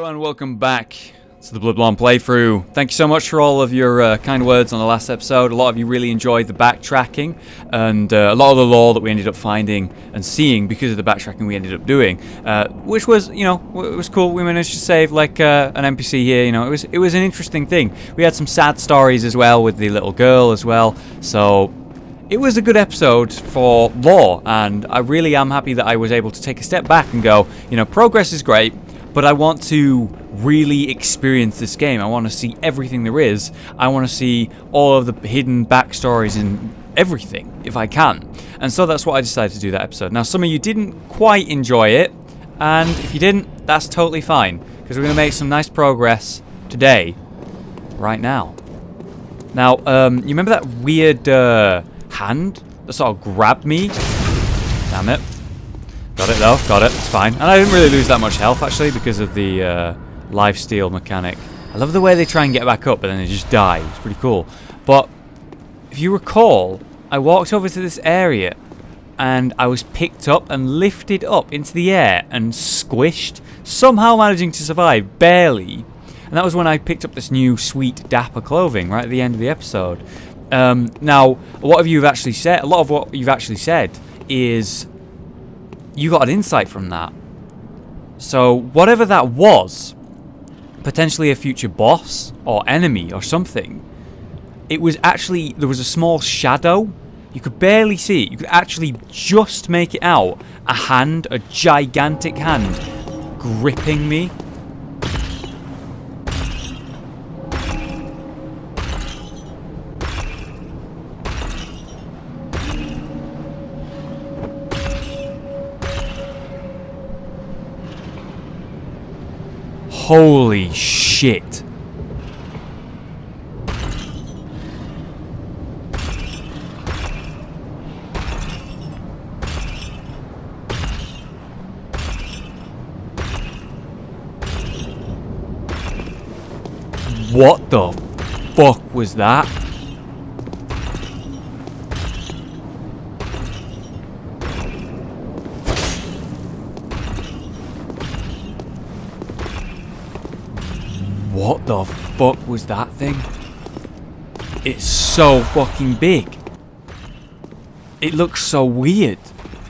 and welcome back to the Bloodborne playthrough. Thank you so much for all of your kind words on the last episode. A lot of you really enjoyed the backtracking and a lot of the lore that we ended up finding and seeing because of the backtracking we ended up doing, which was, you know, it was cool. We managed to save like an NPC here. You know, it was an interesting thing. We had some sad stories as well with the little girl as well. So it was a good episode for lore, and I really am happy that I was able to take a step back and go, you know, progress is great, but I want to really experience this game. I want to see everything there is. I want to see all of the hidden backstories and everything, if I can. And so that's what I decided to do that episode. Now, some of you didn't quite enjoy it, and if you didn't, that's totally fine, because we're going to make some nice progress today, right now. Now, you remember that weird hand that sort of grabbed me? Damn it. Got it though, got it, it's fine. And I didn't really lose that much health actually because of the lifesteal mechanic. I love the way they try and get back up but then they just die. It's pretty cool. But if you recall, I walked over to this area and I was picked up and lifted up into the air and squished, somehow managing to survive, barely. And that was when I picked up this new sweet dapper clothing right at the end of the episode. Now, a lot of you have actually said, a lot of what you've actually said is you got an insight from that. So whatever that was, potentially a future boss or enemy or something, it was actually, there was a small shadow. You could barely see it. You could actually just make it out. A hand, a gigantic hand, gripping me. Holy shit. What the fuck was that? What the fuck was that thing? It's so fucking big. It looks so weird.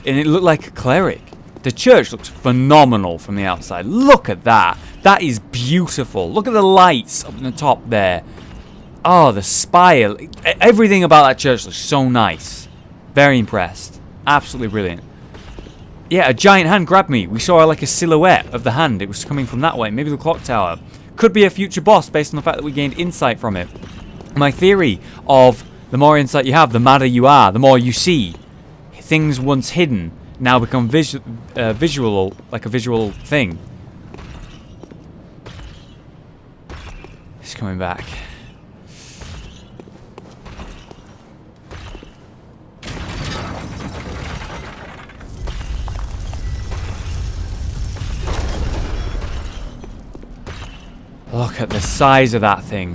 And it looked like a cleric. The church looks phenomenal from the outside. Look at that. That is beautiful. Look at the lights up in the top there. Oh, the spire. Everything about that church looks so nice. Very impressed. Absolutely brilliant. Yeah, a giant hand grabbed me. We saw like a silhouette of the hand. It was coming from that way. Maybe the clock tower. Could be a future boss based on the fact that we gained insight from it. My theory of the more insight you have, the madder you are, the more you see. Things once hidden now become visual, like a visual thing. He's coming back. Look at the size of that thing.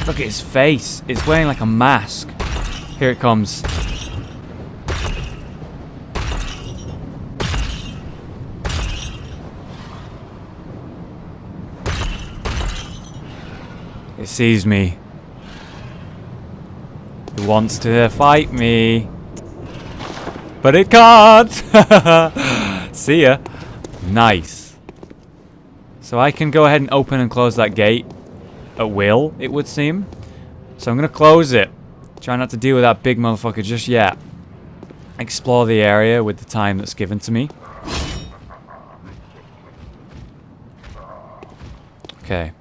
Look at his face. It's wearing like a mask. Here it comes. It sees me. It wants to fight me. But it can't. See ya. Nice. So I can go ahead and open and close that gate at will, it would seem. So I'm going to close it. Try not to deal with that big motherfucker just yet. Explore the area with the time that's given to me. Okay.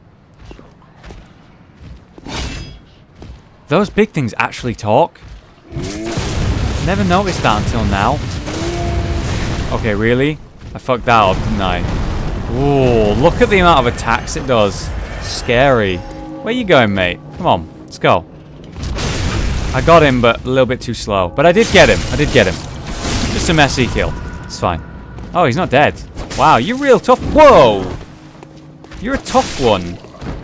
Those big things actually talk? Never noticed that until now. Okay, really? I fucked that up, didn't I? Ooh, look at the amount of attacks it does. Scary. Where you going, mate? Come on, let's go. I got him, but a little bit too slow. But I did get him. Just a messy kill. It's fine. Oh, he's not dead. Wow, you're real tough. Whoa! You're a tough one.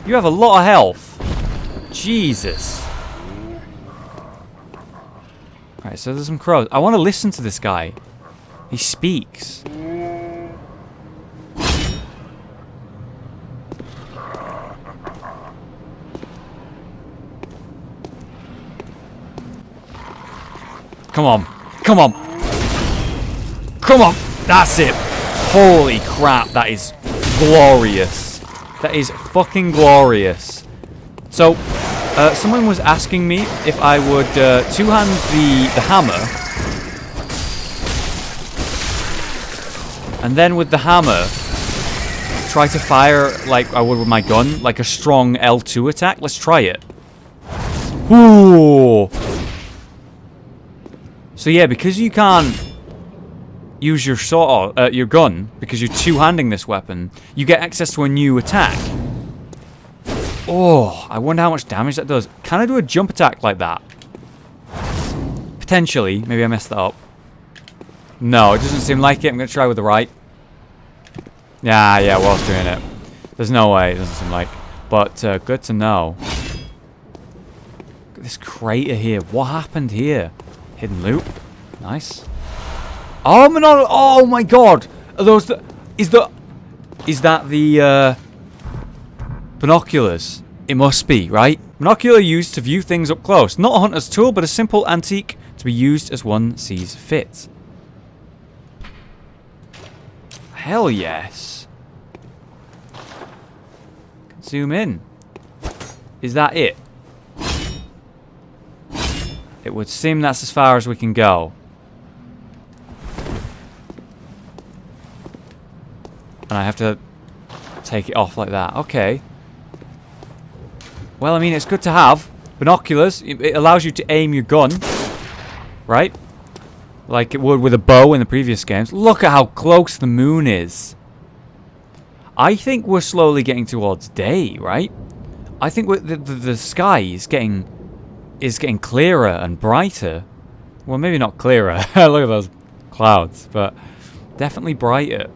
You have a lot of health. Jesus. Alright, so there's some crows. I want to listen to this guy. He speaks. Come on. Come on. Come on. That's it. Holy crap. That is glorious. That is fucking glorious. So, someone was asking me if I would two-hand the hammer. And then with the hammer, try to fire like I would with my gun, like a strong L2 attack. Let's try it. Ooh. So yeah, because you can't use your sword, your gun, because you're two-handing this weapon, you get access to a new attack. Oh, I wonder how much damage that does. Can I do a jump attack like that? Potentially. Maybe I messed that up. No, it doesn't seem like it. I'm going to try with the right. Yeah, whilst doing it. There's no way. It doesn't seem like. But good to know. Look at this crater here. What happened here? Hidden loot. Nice. Oh, oh my god. Are those the... Is that the... binoculars? It must be, right? Binocular used to view things up close. Not a hunter's tool, but a simple antique to be used as one sees fit. Hell yes. Can zoom in. Is that it? It would seem that's as far as we can go. And I have to take it off like that. Okay. Well, I mean, it's good to have. Binoculars, it allows you to aim your gun. Right? Like it would with a bow in the previous games. Look at how close the moon is. I think we're slowly getting towards day, right? I think the sky is getting clearer and brighter. Well, maybe not clearer. Look at those clouds, but definitely brighter.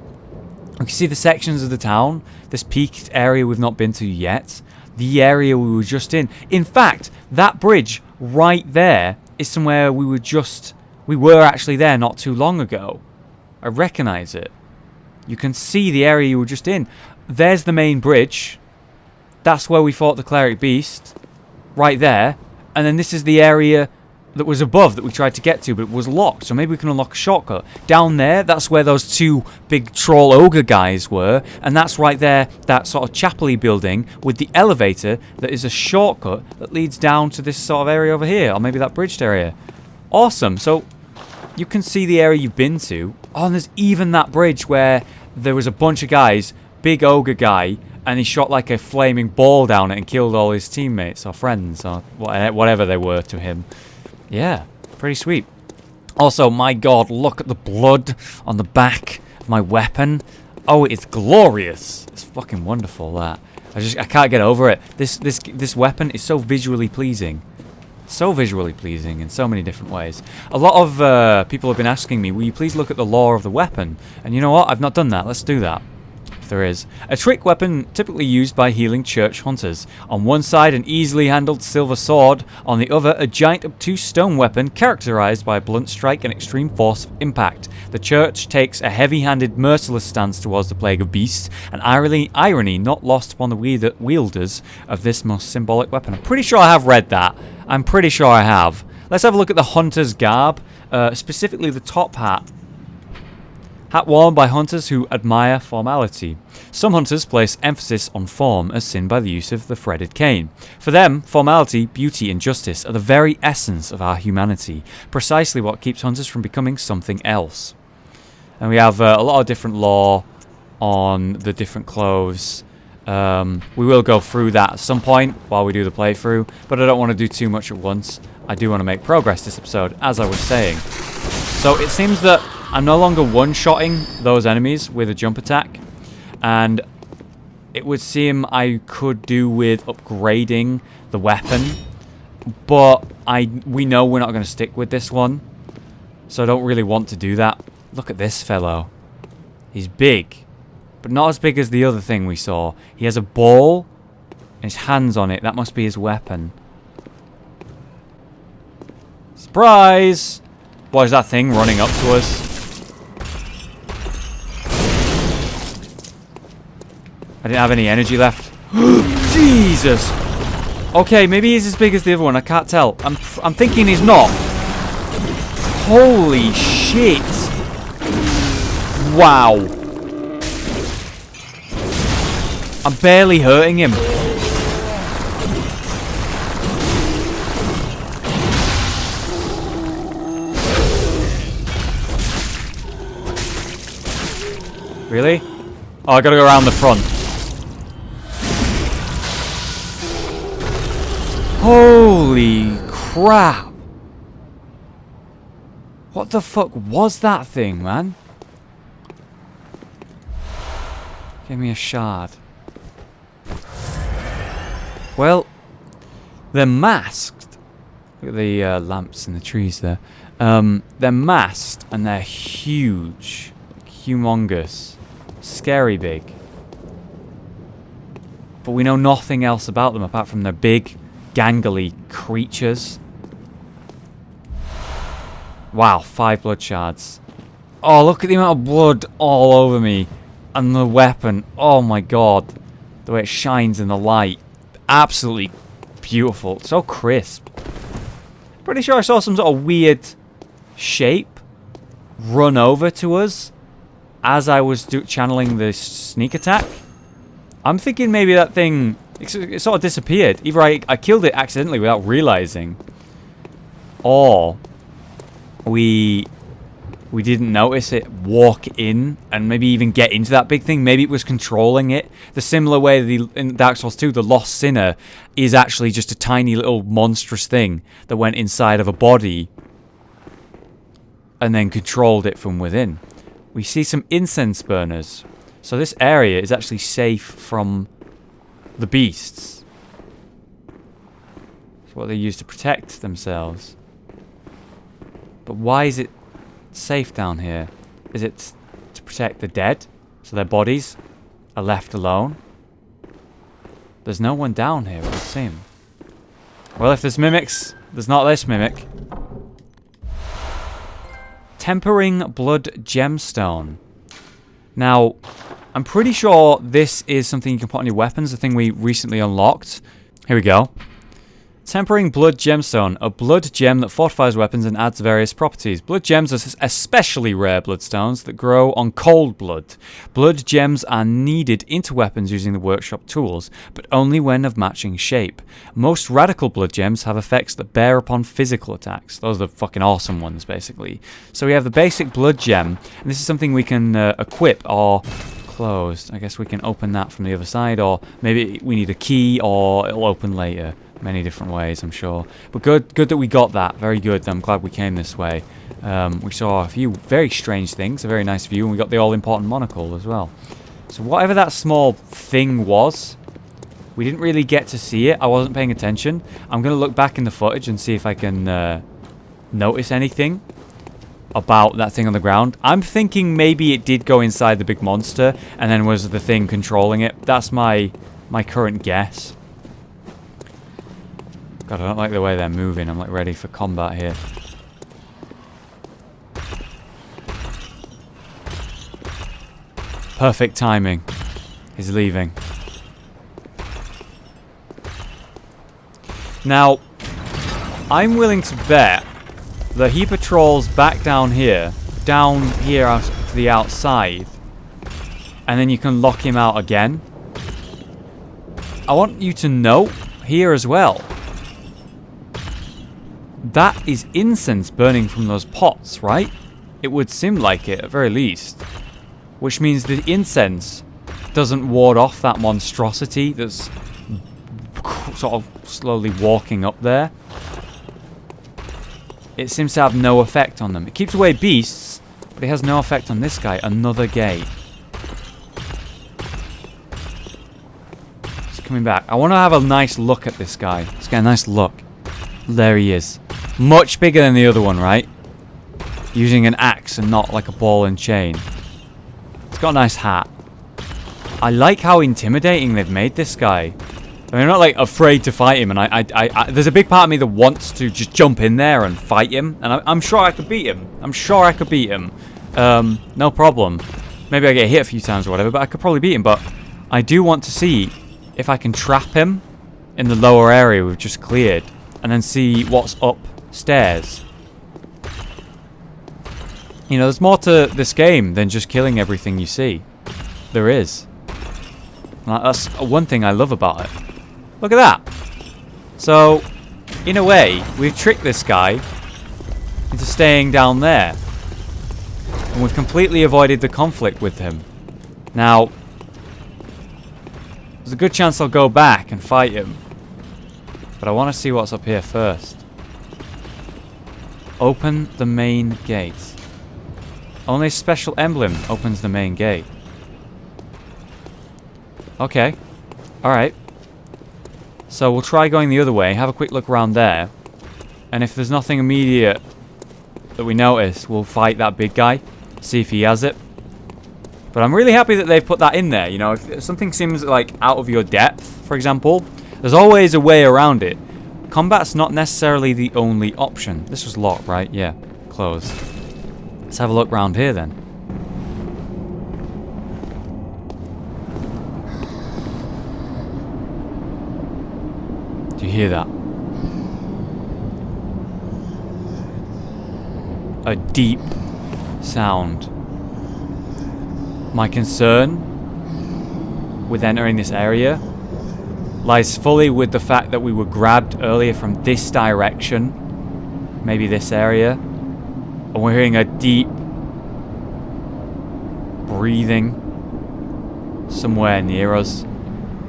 We can see the sections of the town. This peaked area we've not been to yet. The area we were just in. In fact, that bridge right there is somewhere we were actually there not too long ago. I recognize it. You can see the area you were just in. There's the main bridge. That's where we fought the cleric beast. Right there. And then this is the area that was above that we tried to get to, but it was locked. So maybe we can unlock a shortcut. Down there, that's where those two big troll ogre guys were. And that's right there, that sort of chapel-y building with the elevator that is a shortcut that leads down to this sort of area over here. Or maybe that bridged area. Awesome. So you can see the area you've been to. Oh, and there's even that bridge where there was a bunch of guys, big ogre guy, and he shot like a flaming ball down it and killed all his teammates or friends or whatever they were to him. Yeah, pretty sweet. Also, my god, look at the blood on the back of my weapon. Oh, it's glorious. It's fucking wonderful, that. I can't get over it. This weapon is so visually pleasing. So visually pleasing in so many different ways. A lot of people have been asking me, will you please look at the lore of the weapon? And you know what? I've not done that. Let's do that. If there is. A trick weapon typically used by healing church hunters. On one side, an easily handled silver sword. On the other, a giant obtuse stone weapon characterized by blunt strike and extreme force of impact. The church takes a heavy-handed, merciless stance towards the plague of beasts, an irony not lost upon the wielders of this most symbolic weapon. I'm pretty sure I have read that. I'm pretty sure I have. Let's have a look at the hunter's garb, specifically the top hat. Hat worn by hunters who admire formality. Some hunters place emphasis on form as seen by the use of the threaded cane. For them, formality, beauty and justice are the very essence of our humanity, precisely what keeps hunters from becoming something else. And we have a lot of different lore on the different clothes. We will go through that at some point while we do the playthrough, but I don't want to do too much at once. I do want to make progress this episode, as I was saying. So it seems that I'm no longer one-shotting those enemies with a jump attack, and it would seem I could do with upgrading the weapon, but we know we're not going to stick with this one, so I don't really want to do that. Look at this fellow. He's big, but not as big as the other thing we saw. He has a ball and his hands on it. That must be his weapon. Surprise! What is that thing running up to us? I didn't have any energy left. Jesus! Okay, maybe he's as big as the other one. I can't tell. I'm thinking he's not. Holy shit! Wow. I'm barely hurting him. Really? Oh, I gotta go around the front. Holy crap. What the fuck was that thing, man? Give me a shard. Well, they're masked. Look at the lamps in the trees there. They're masked and they're huge. Humongous. Scary big. But we know nothing else about them apart from their big, gangly creatures. Wow, 5 blood shards. Oh, look at the amount of blood all over me. And the weapon. Oh my god. The way it shines in the light. Absolutely beautiful. So crisp. Pretty sure I saw some sort of weird shape run over to us as I was channeling the sneak attack. I'm thinking maybe that thing, it sort of disappeared. Either I killed it accidentally without realizing, or we didn't notice it walk in and maybe even get into that big thing. Maybe it was controlling it. The similar way in Dark Souls 2, the Lost Sinner is actually just a tiny little monstrous thing that went inside of a body and then controlled it from within. We see some incense burners. So this area is actually safe from the beasts. It's what they use to protect themselves. But why is it safe down here? Is it to protect the dead? So their bodies are left alone? There's no one down here, it would seem. Well, if there's mimics, there's not this mimic. Tempering Blood Gemstone. Now, I'm pretty sure this is something you can put on your weapons, the thing we recently unlocked. Here we go. Tempering Blood Gemstone, a blood gem that fortifies weapons and adds various properties. Blood gems are especially rare bloodstones that grow on cold blood. Blood gems are kneaded into weapons using the workshop tools, but only when of matching shape. Most radical blood gems have effects that bear upon physical attacks. Those are the fucking awesome ones, basically. So we have the basic blood gem, and this is something we can equip or closed. I guess we can open that from the other side, or maybe we need a key, or it'll open later. Many different ways, I'm sure. But good that we got that. Very good. I'm glad we came this way. We saw a few very strange things. A very nice view. And we got the all-important monocle as well. So whatever that small thing was, we didn't really get to see it. I wasn't paying attention. I'm going to look back in the footage and see if I can notice anything about that thing on the ground. I'm thinking maybe it did go inside the big monster and then was the thing controlling it. That's my current guess. God, I don't like the way they're moving. I'm like ready for combat here. Perfect timing. He's leaving. Now, I'm willing to bet that he patrols back down here out to the outside, and then you can lock him out again. I want you to note here as well, that is incense burning from those pots, right? It would seem like it, at very least. Which means the incense doesn't ward off that monstrosity that's sort of slowly walking up there. It seems to have no effect on them. It keeps away beasts, but it has no effect on this guy. Another gate. He's coming back. I want to have a nice look at this guy. Let's get a nice look. There he is. Much bigger than the other one, right? Using an axe and not like a ball and chain. He's got a nice hat. I like how intimidating they've made this guy. I mean, I'm not like afraid to fight him, and I there's a big part of me that wants to just jump in there and fight him, and I'm sure I could beat him. I'm sure I could beat him. No problem. Maybe I get hit a few times or whatever, but I could probably beat him. But I do want to see if I can trap him in the lower area we've just cleared, and then see what's upstairs. You know, there's more to this game than just killing everything you see. There is. That's one thing I love about it. Look at that. So, in a way, we've tricked this guy into staying down there. And we've completely avoided the conflict with him. Now, there's a good chance I'll go back and fight him. But I want to see what's up here first. Open the main gate. Only a special emblem opens the main gate. Okay. Alright. So we'll try going the other way, have a quick look around there. And if there's nothing immediate that we notice, we'll fight that big guy. See if he has it. But I'm really happy that they've put that in there. You know, if something seems like out of your depth, for example, there's always a way around it. Combat's not necessarily the only option. This was locked, right? Yeah. Closed. Let's have a look around here then. Do you hear that? A deep sound. My concern with entering this area lies fully with the fact that we were grabbed earlier from this direction, maybe this area, and we're hearing a deep breathing somewhere near us.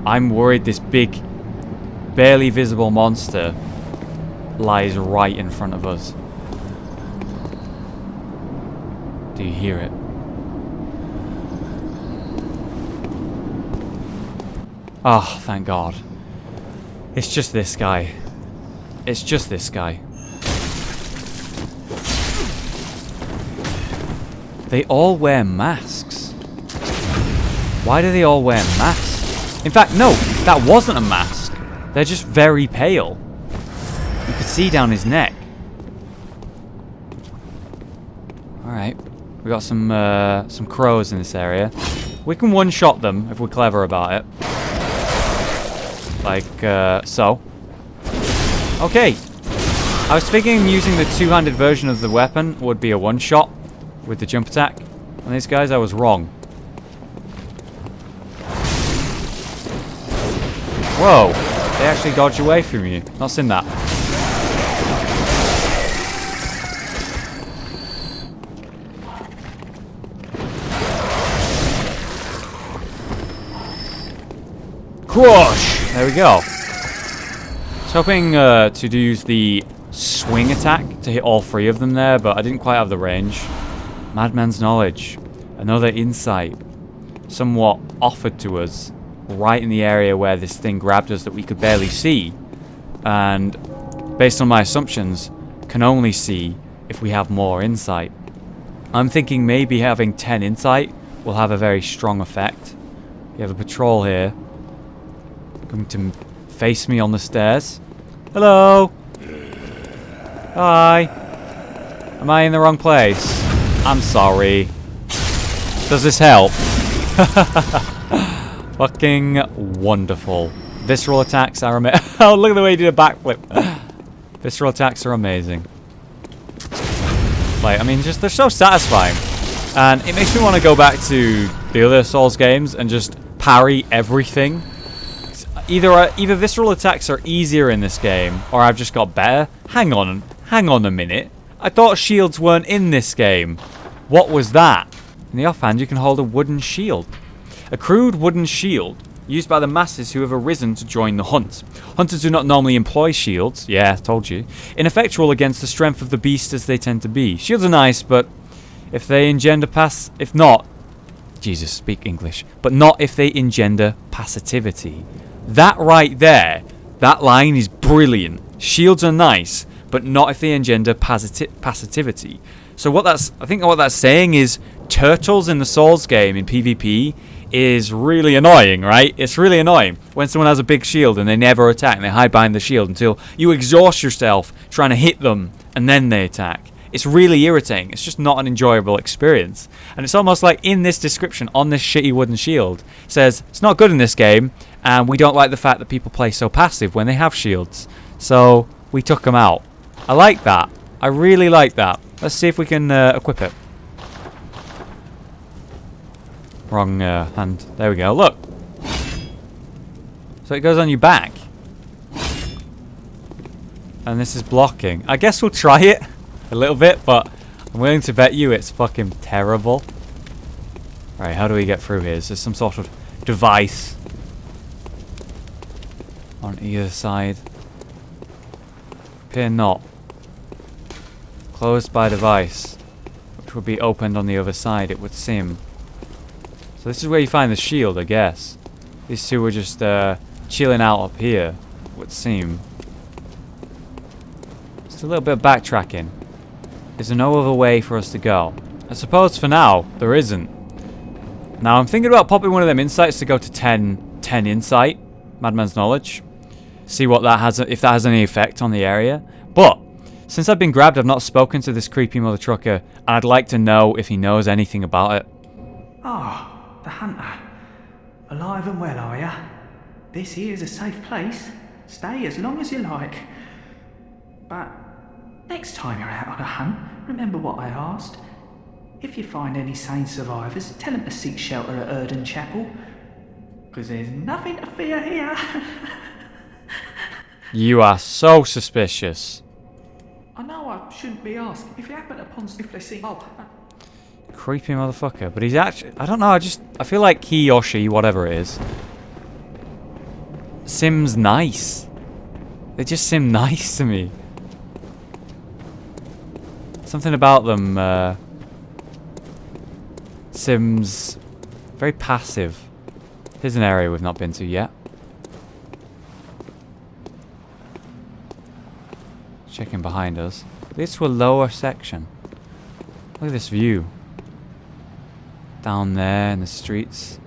I'm worried this big, barely visible monster lies right in front of us. Do you hear it? Oh, thank God. It's just this guy. It's just this guy. They all wear masks. Why do they all wear masks? In fact, no, that wasn't a mask. They're just very pale. You could see down his neck. Alright. We got some crows in this area. We can one-shot them if we're clever about it. Like, so. Okay. I was thinking using the two-handed version of the weapon would be a one-shot with the jump attack. And these guys, I was wrong. Whoa. They actually dodge away from you. Not seen that. Crush! There we go. I was hoping to use the swing attack to hit all three of them there, but I didn't quite have the range. Madman's knowledge. Another insight. Somewhat offered to us right in the area where this thing grabbed us that we could barely see. And based on my assumptions, can only see if we have more insight. I'm thinking maybe having 10 insight will have a very strong effect. We have a patrol here. Coming to face me on the stairs. Hello. Hi. Am I in the wrong place? I'm sorry. Does this help? Fucking wonderful. Visceral attacks are amazing. Oh, look at the way he did a backflip. Visceral attacks are amazing. Like, I mean, just they're so satisfying. And it makes me want to go back to the other Souls games and just parry everything. Either visceral attacks are easier in this game, or I've just got better. Hang on a minute. I thought shields weren't in this game. What was that? In the offhand, you can hold a wooden shield. A crude wooden shield, used by the masses who have arisen to join the hunt. Hunters do not normally employ shields, yeah, told you, ineffectual against the strength of the beast as they tend to be. Shields are nice, but if they engender if not, Jesus, speak English, but not if they engender passivity. That right there, that line is brilliant. Shields are nice, but not if they engender passivity. So I think what that's saying is turtles in the Souls game in PvP is really annoying, right? It's really annoying when someone has a big shield and they never attack and they hide behind the shield until you exhaust yourself trying to hit them and then they attack. It's really irritating. It's just not an enjoyable experience. And it's almost like in this description on this shitty wooden shield it says it's not good in this game and we don't like the fact that people play so passive when they have shields. So we took them out. I like that. I really like that. Let's see if we can equip it. Wrong hand. There we go. Look. So it goes on your back. And this is blocking. I guess we'll try it a little bit, but I'm willing to bet you it's fucking terrible. Right, how do we get through here? Is there some sort of device on either side? Appear not. Closed by device, which would be opened on the other side, it would seem. So this is where you find the shield, I guess. These two were just chilling out up here, it would seem. Just a little bit of backtracking. Is there no other way for us to go? I suppose for now, there isn't. Now I'm thinking about popping one of them insights to go to 10 insight, Madman's Knowledge. See what that has, if that has any effect on the area. But since I've been grabbed, I've not spoken to this creepy mother trucker, and I'd like to know if he knows anything about it. Oh, the hunter. Alive and well, are ya? This here's a safe place. Stay as long as you like. But next time you're out on a hunt, remember what I asked. If you find any sane survivors, tell them to seek shelter at Erden Chapel. Because there's nothing to fear here. You are so suspicious. I know I shouldn't be asking. If you happen upon if they see... Oh, Creepy motherfucker. But he's actually... I don't know, I feel like he or she, whatever it is, seems nice. They just seem nice to me. Something about them seems very passive. Here's an area we've not been to yet. Checking behind us. Leads to a lower section. Look at this view. Down there in the streets.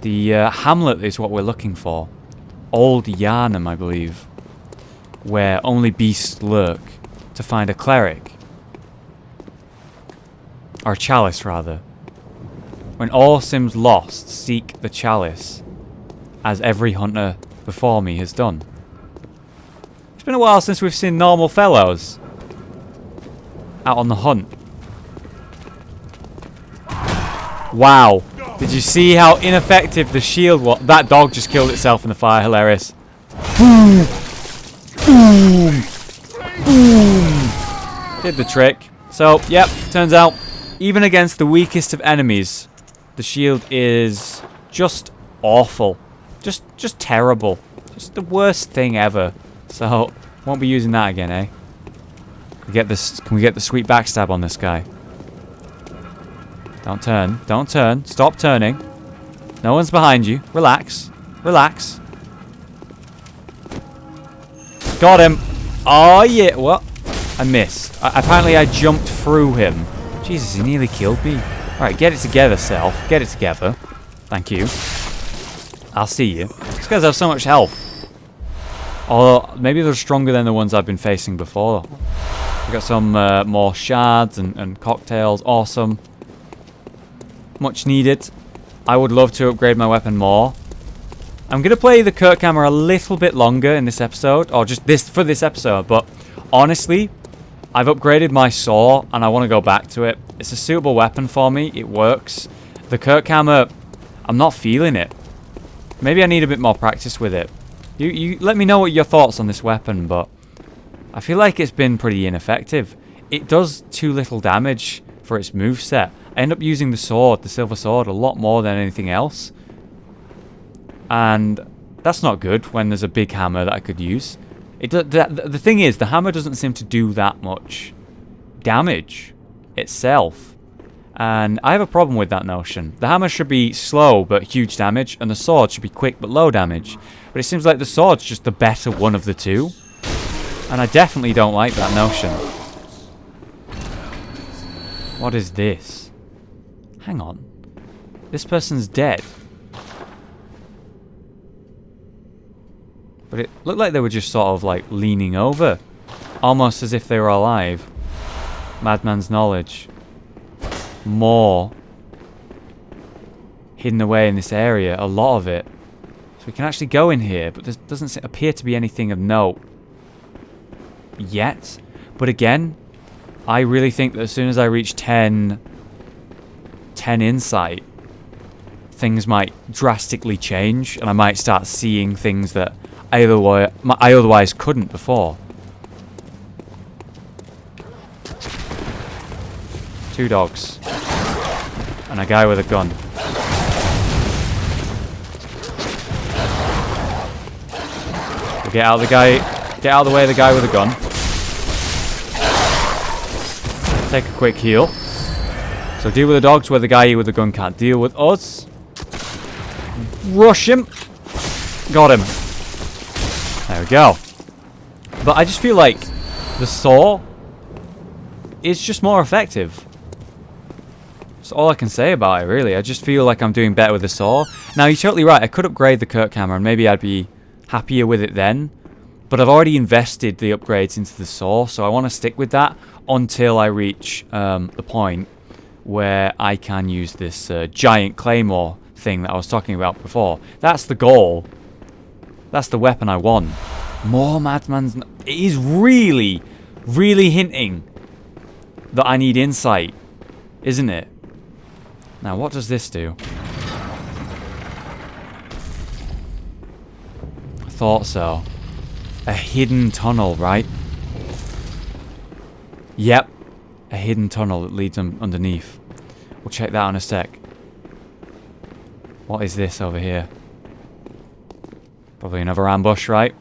The hamlet is what we're looking for. Old Yharnam, I believe. Where only beasts lurk. To find a cleric. Or a chalice, rather. When all seems lost, seek the chalice. As every hunter before me has done. It's been a while since we've seen normal fellows out on the hunt. Wow. Did you see how ineffective the shield was? That dog just killed itself in the fire. Hilarious. Boom. Boom. Boom. Did the trick. So, yep, turns out, even against the weakest of enemies, the shield is just awful. Just terrible. Just the worst thing ever. So, won't be using that again, eh? Can we get the sweet backstab on this guy? Don't turn. Don't turn. Stop turning. No one's behind you. Relax. Relax. Got him. Oh, yeah. What? I missed. Apparently, I jumped through him. Jesus, he nearly killed me. Alright, get it together, self. Get it together. Thank you. I'll see you. These guys have so much health. Although, maybe they're stronger than the ones I've been facing before. We've got some more shards and cocktails. Awesome. Much needed. I would love to upgrade my weapon more. I'm going to play the Kirk hammer a little bit longer in this episode. Or just for this episode. But honestly, I've upgraded my saw and I want to go back to it. It's a suitable weapon for me. It works. The Kirk hammer, I'm not feeling it. Maybe I need a bit more practice with it. You let me know what your thoughts on this weapon, but I feel like it's been pretty ineffective. It does too little damage for its moveset. I end up using the sword, the silver sword, a lot more than anything else. And that's not good when there's a big hammer that I could use. The thing is, the hammer doesn't seem to do that much damage itself. And I have a problem with that notion. The hammer should be slow but huge damage, and the sword should be quick but low damage. But it seems like the sword's just the better one of the two. And I definitely don't like that notion. What is this? Hang on. This person's dead. But it looked like they were just sort of like leaning over. Almost as if they were alive. Madman's Knowledge. More hidden away in this area, a lot of it. So we can actually go in here, but there doesn't appear to be anything of note yet. But again, I really think that as soon as I reach 10 insight, things might drastically change, and I might start seeing things that I otherwise couldn't before. 2 dogs. And a guy with a gun. We'll get out of the way of the guy with a gun. Take a quick heal. So deal with the dogs where the guy with the gun can't deal with us. Rush him. Got him. There we go. But I just feel like the saw is just more effective. That's all I can say about it, really. I just feel like I'm doing better with the saw. Now, you're totally right. I could upgrade the Kirk hammer and maybe I'd be happier with it then. But I've already invested the upgrades into the saw, so I want to stick with that until I reach the point where I can use this giant claymore thing that I was talking about before. That's the goal. That's the weapon I want. More Madman's... It is really, really hinting that I need insight, isn't it? Now, what does this do? I thought so. A hidden tunnel, right? Yep. A hidden tunnel that leads underneath. We'll check that in a sec. What is this over here? Probably another ambush, right?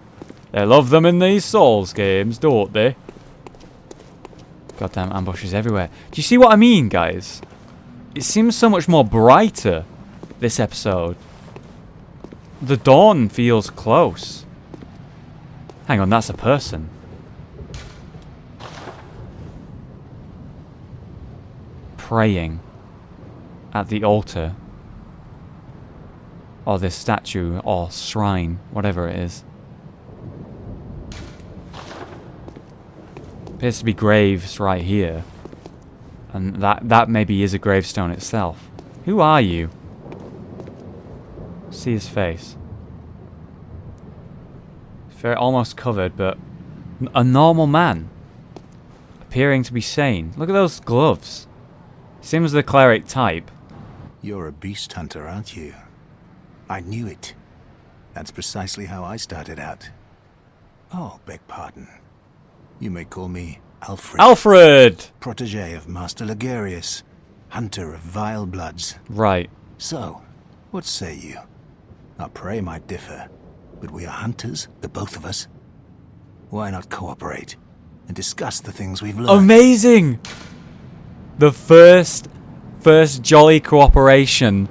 They love them in these Souls games, don't they? Goddamn ambushes everywhere. Do you see what I mean, guys? It seems so much more brighter, this episode. The dawn feels close. Hang on, that's a person. Praying at the altar. Or this statue, or shrine, whatever it is. Appears to be graves right here. And that maybe is a gravestone itself. Who are you? See his face. Very almost covered, but a normal man. Appearing to be sane. Look at those gloves. Seems the cleric type. You're a beast hunter, aren't you? I knew it. That's precisely how I started out. Oh, beg pardon. You may call me Alfred. Alfred! Protege of Master Ligarius, hunter of vile bloods. Right. So, what say you? Our prey might differ, but we are hunters, the both of us. Why not cooperate and discuss the things we've learned? Amazing! The first jolly cooperation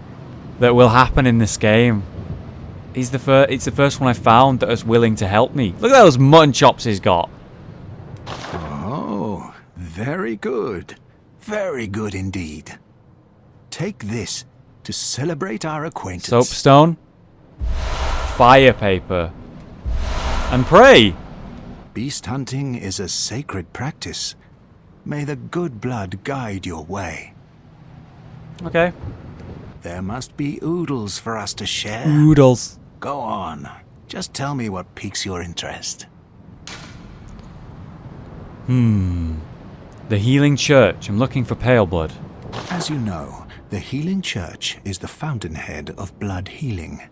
that will happen in this game. It's the first one I found that was willing to help me. Look at those mutton chops he's got. Oh, very good. Very good indeed. Take this to celebrate our acquaintance. Soapstone. Fire paper. And pray. Beast hunting is a sacred practice. May the good blood guide your way. Okay. There must be oodles for us to share. Oodles. Go on. Just tell me what piques your interest. The Healing Church. I'm looking for pale blood. As you know, the Healing Church is the fountainhead of blood healing.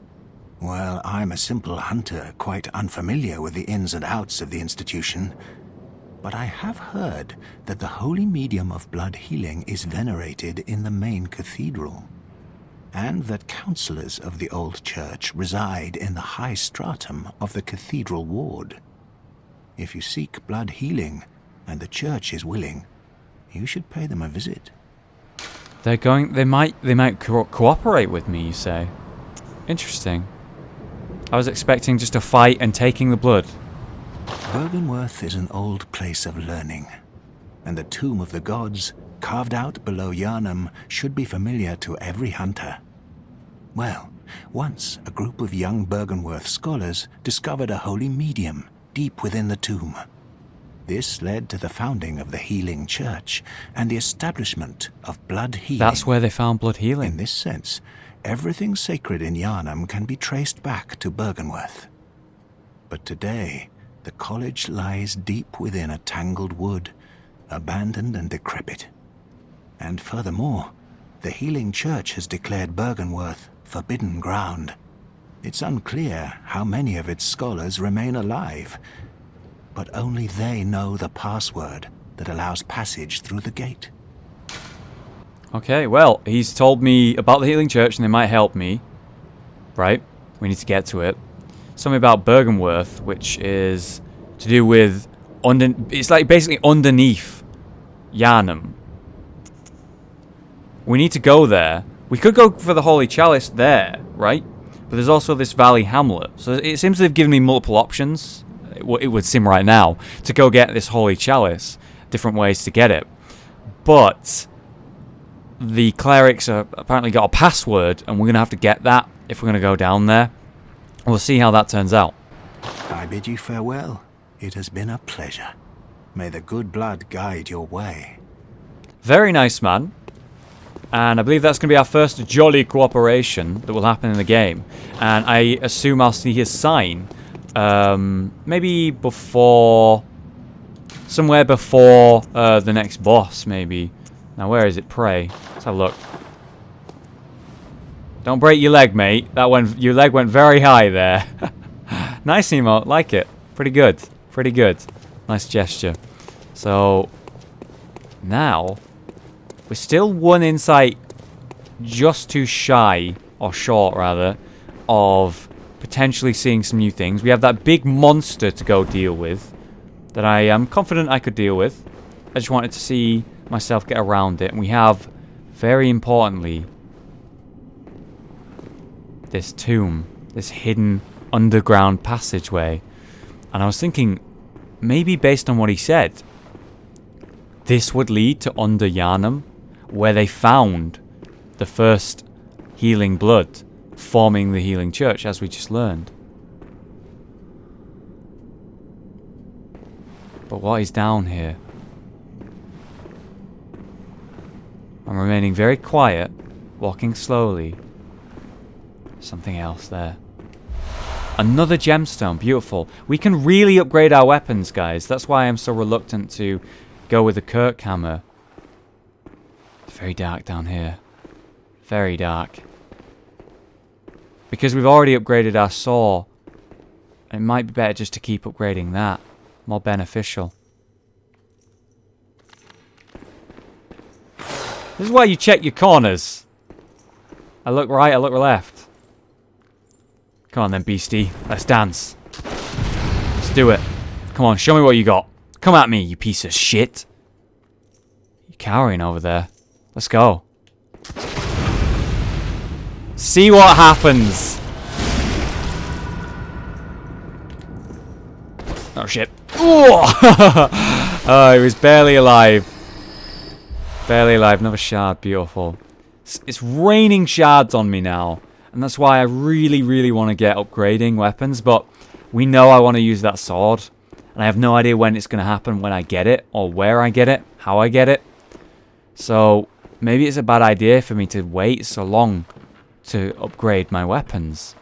Well, I'm a simple hunter, quite unfamiliar with the ins and outs of the institution. But I have heard that the holy medium of blood healing is venerated in the main cathedral, and that counselors of the old church reside in the high stratum of the cathedral ward. If you seek blood healing, and the church is willing, you should pay them a visit. They might cooperate with me, you say? Interesting. I was expecting just a fight and taking the blood. Byrgenwerth is an old place of learning, and the Tomb of the Gods, carved out below Yharnam, should be familiar to every hunter. Well, once a group of young Byrgenwerth scholars discovered a holy medium deep within the tomb. This led to the founding of the Healing Church and the establishment of blood healing. That's where they found blood healing. In this sense, everything sacred in Yharnam can be traced back to Byrgenwerth. But today, the college lies deep within a tangled wood, abandoned and decrepit. And furthermore, the Healing Church has declared Byrgenwerth forbidden ground. It's unclear how many of its scholars remain alive, but only they know the password that allows passage through the gate. Okay, well, he's told me about the Healing Church and they might help me. Right? We need to get to it. Something about Bergenworth, which is to do with... it's like basically underneath Yharnam. We need to go there. We could go for the Holy Chalice there, right? But there's also this Valley Hamlet. So it seems to have given me multiple options, it would seem right now, to go get this Holy Chalice. Different ways to get it. But the clerics are apparently got a password, and we're going to have to get that if we're going to go down there. We'll see how that turns out. I bid you farewell. It has been a pleasure. May the good blood guide your way. Very nice, man. And I believe that's going to be our first jolly cooperation that will happen in the game. And I assume I'll see his sign. Maybe before... somewhere before the next boss, maybe. Now, where is it? Pray. Let's have a look. Don't break your leg, mate. Your leg went very high there. Nice emote. Like it. Pretty good. Pretty good. Nice gesture. So, now... we're still one insight just too shy, or short rather, of potentially seeing some new things. We have that big monster to go deal with that I am confident I could deal with. I just wanted to see myself get around it. And we have, very importantly, this tomb, this hidden underground passageway. And I was thinking, maybe based on what he said, this would lead to Old Yharnam, where they found the first healing blood forming the healing church, as we just learned. But what is down here? I'm remaining very quiet, walking slowly. Something else there. Another gemstone, beautiful. We can really upgrade our weapons, guys. That's why I'm so reluctant to go with the Kirk hammer. It's very dark down here. Very dark. Because we've already upgraded our saw. It might be better just to keep upgrading that. More beneficial. This is why you check your corners. I look right, I look left. Come on then, beastie. Let's dance. Let's do it. Come on, show me what you got. Come at me, you piece of shit. You're cowering over there. Let's go. See what happens. Oh shit. Oh, he was barely alive. Barely alive. Another shard. Beautiful. It's raining shards on me now. And that's why I really, really want to get upgrading weapons. But we know I want to use that sword. And I have no idea when it's going to happen, when I get it. Or where I get it. How I get it. So maybe it's a bad idea for me to wait so long to upgrade my weapons.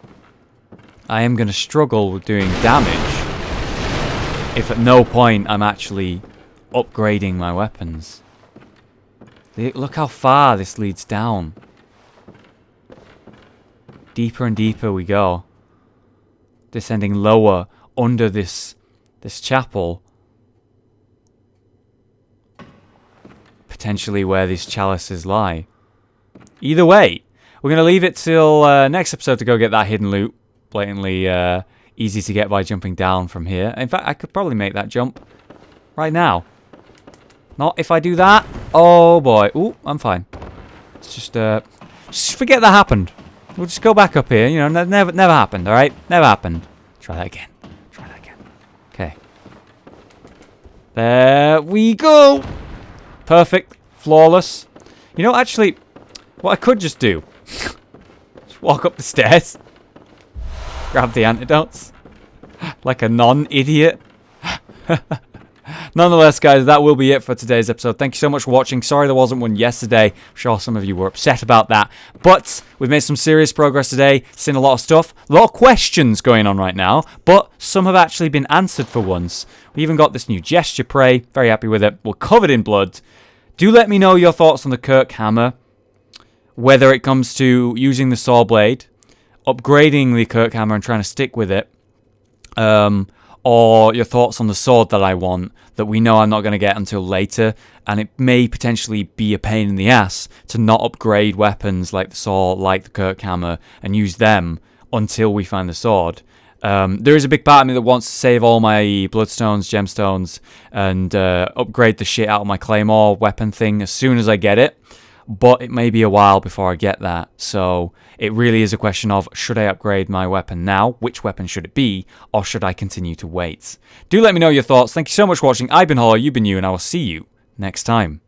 I am going to struggle with doing damage if at no point I'm actually upgrading my weapons. Look how far this leads down. Deeper and deeper we go. Descending lower under this chapel. Potentially where these chalices lie. Either way, we're going to leave it till next episode to go get that hidden loot. Blatantly easy to get by jumping down from here. In fact, I could probably make that jump right now. Not if I do that. Oh boy. Ooh, I'm fine. Let's just forget that happened. We'll just go back up here. You know, never happened, alright? Never happened. Try that again. Try that again. Okay. There we go. Perfect. Flawless. You know, actually, what I could just do. Just walk up the stairs. Grab the antidotes. Like a non-idiot. Nonetheless, guys, that will be it for today's episode. Thank you so much for watching. Sorry there wasn't one yesterday. I'm sure some of you were upset about that. But we've made some serious progress today. Seen a lot of stuff. A lot of questions going on right now. But some have actually been answered for once. We even got this new gesture pray. Very happy with it. We're covered in blood. Do let me know your thoughts on the Kirk hammer. Whether it comes to using the saw blade upgrading the Kirk hammer and trying to stick with it, or your thoughts on the sword that I want that we know I'm not going to get until later, and it may potentially be a pain in the ass to not upgrade weapons like the sword, like the Kirk hammer, and use them until we find the sword. There is a big part of me that wants to save all my bloodstones, gemstones, and upgrade the shit out of my claymore weapon thing as soon as I get it. But it may be a while before I get that. So it really is a question of, should I upgrade my weapon now? Which weapon should it be? Or should I continue to wait? Do let me know your thoughts. Thank you so much for watching. I've been Hollow, you've been you, and I will see you next time.